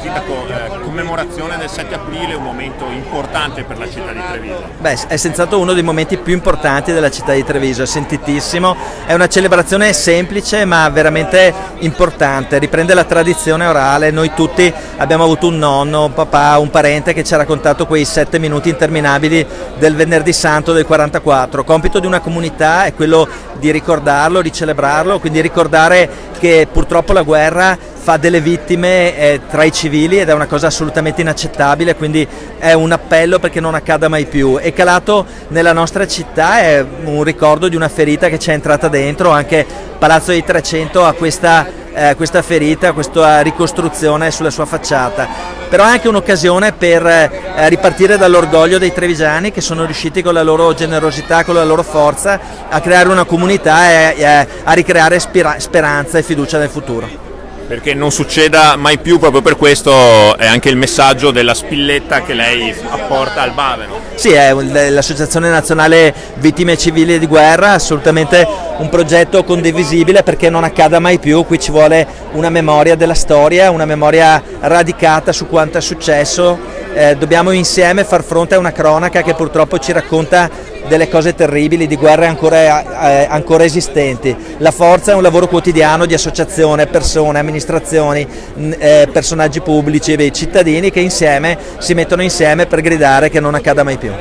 Sindaco, commemorazione del 7 aprile, un momento importante per la città di Treviso. Beh, è senz'altro uno dei momenti più importanti della città di Treviso, è sentitissimo, è una celebrazione semplice ma veramente importante, riprende la tradizione orale. Noi tutti abbiamo avuto un nonno, un papà, un parente che ci ha raccontato quei 7 minuti interminabili del venerdì santo del 44. Compito di una comunità è quello di ricordarlo, di celebrarlo, quindi ricordare che purtroppo la guerra fa delle vittime tra i civili ed è una cosa assolutamente inaccettabile, quindi è un appello perché non accada mai più. E calato nella nostra città è un ricordo di una ferita che ci è entrata dentro, anche Palazzo dei 300 ha questa ferita, questa ricostruzione sulla sua facciata, però è anche un'occasione per ripartire dall'orgoglio dei trevigiani che sono riusciti con la loro generosità, con la loro forza a creare una comunità e a ricreare speranza e fiducia nel futuro. Perché non succeda mai più, proprio per questo è anche il messaggio della spilletta che lei apporta al Baveno. Sì, è l'Associazione Nazionale Vittime Civili di Guerra, assolutamente un progetto condivisibile perché non accada mai più. Qui ci vuole una memoria della storia, una memoria radicata su quanto è successo. Dobbiamo insieme far fronte a una cronaca che purtroppo ci racconta delle cose terribili, di guerre ancora esistenti. La forza è un lavoro quotidiano di associazione, persone, amministrazioni, personaggi pubblici e cittadini che insieme si mettono insieme per gridare che non accada mai più.